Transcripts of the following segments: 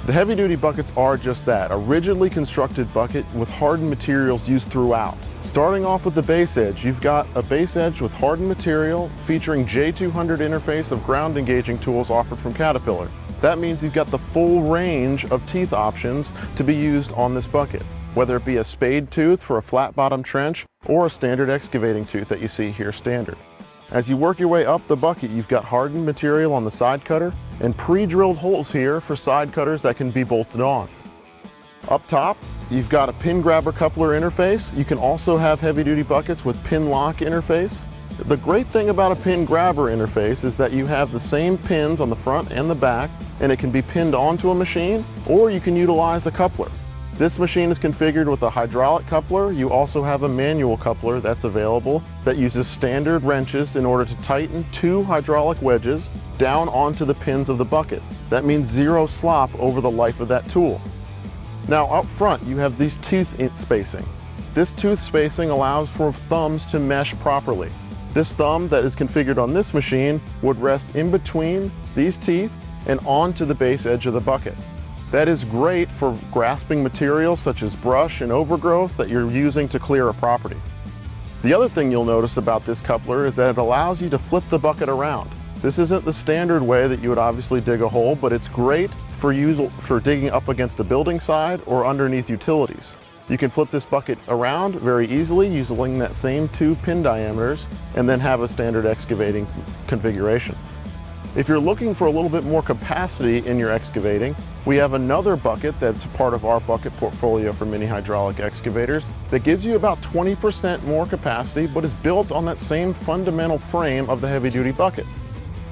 The heavy-duty buckets are just that, a rigidly constructed bucket with hardened materials used throughout. Starting off with the base edge, you've got a base edge with hardened material featuring J200 interface of ground engaging tools offered from Caterpillar. That means you've got the full range of teeth options to be used on this bucket, whether it be a spade tooth for a flat bottom trench or a standard excavating tooth that you see here standard. As you work your way up the bucket, you've got hardened material on the side cutter and pre-drilled holes here for side cutters that can be bolted on. Up top, you've got a pin grabber coupler interface. You can also have heavy-duty buckets with pin lock interface. The great thing about a pin grabber interface is that you have the same pins on the front and the back, and it can be pinned onto a machine, or you can utilize a coupler. This machine is configured with a hydraulic coupler. You also have a manual coupler that's available that uses standard wrenches in order to tighten 2 hydraulic wedges down onto the pins of the bucket. That means 0 slop over the life of that tool. Now up front, you have these tooth spacing. This tooth spacing allows for thumbs to mesh properly. This thumb that is configured on this machine would rest in between these teeth and onto the base edge of the bucket. That is great for grasping materials such as brush and overgrowth that you're using to clear a property. The other thing you'll notice about this coupler is that it allows you to flip the bucket around. This isn't the standard way that you would obviously dig a hole, but it's great for digging up against a building side or underneath utilities. You can flip this bucket around very easily using that same 2 pin diameters and then have a standard excavating configuration. If you're looking for a little bit more capacity in your excavating, we have another bucket that's part of our bucket portfolio for mini hydraulic excavators that gives you about 20% more capacity, but is built on that same fundamental frame of the heavy-duty bucket.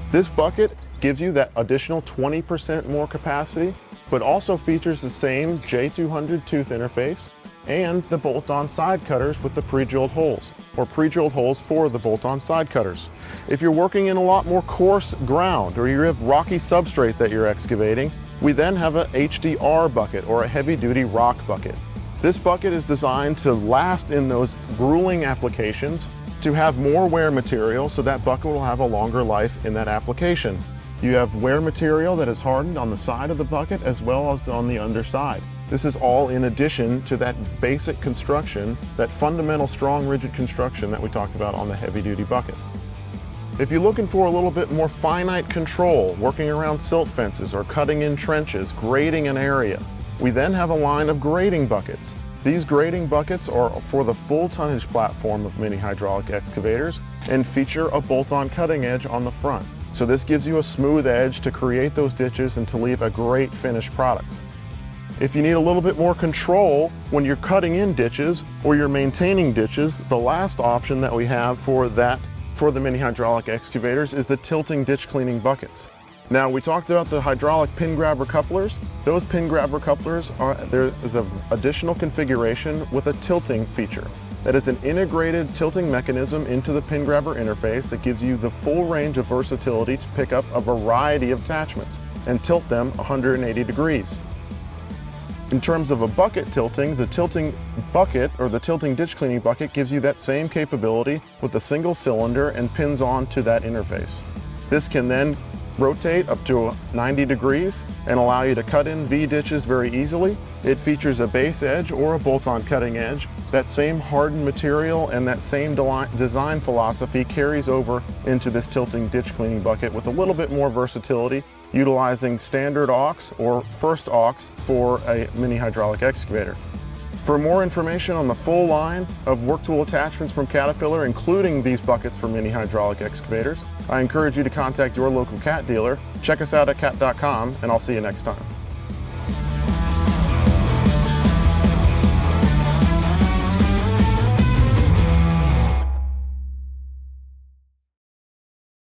This bucket gives you that additional 20% more capacity, but also features the same J200 tooth interface and the bolt-on side cutters with the pre-drilled holes, or pre-drilled holes for the bolt-on side cutters. If you're working in a lot more coarse ground or you have rocky substrate that you're excavating, we then have a HDR bucket, or a heavy-duty rock bucket. This bucket is designed to last in those grueling applications, to have more wear material so that bucket will have a longer life in that application. You have wear material that is hardened on the side of the bucket as well as on the underside. This is all in addition to that basic construction, that fundamental strong rigid construction that we talked about on the heavy-duty bucket. If you're looking for a little bit more finite control, working around silt fences or cutting in trenches, grading an area, we then have a line of grading buckets. These grading buckets are for the full tonnage platform of mini hydraulic excavators and feature a bolt-on cutting edge on the front. So this gives you a smooth edge to create those ditches and to leave a great finished product. If you need a little bit more control when you're cutting in ditches or you're maintaining ditches, the last option that we have for the mini hydraulic excavators is the tilting ditch cleaning buckets. Now, we talked about the hydraulic pin grabber couplers. Those pin grabber couplers there is an additional configuration with a tilting feature. That is an integrated tilting mechanism into the pin grabber interface that gives you the full range of versatility to pick up a variety of attachments and tilt them 180 degrees. In terms of a bucket tilting, the tilting bucket or the tilting ditch cleaning bucket gives you that same capability with a single cylinder and pins on to that interface. This can then rotate up to 90 degrees and allow you to cut in V-ditches very easily. It features a base edge or a bolt-on cutting edge. That same hardened material and that same design philosophy carries over into this tilting ditch cleaning bucket with a little bit more versatility, utilizing standard aux or first aux for a mini hydraulic excavator. For more information on the full line of work tool attachments from Caterpillar, including these buckets for mini hydraulic excavators, I encourage you to contact your local CAT dealer. Check us out at cat.com, and I'll see you next time.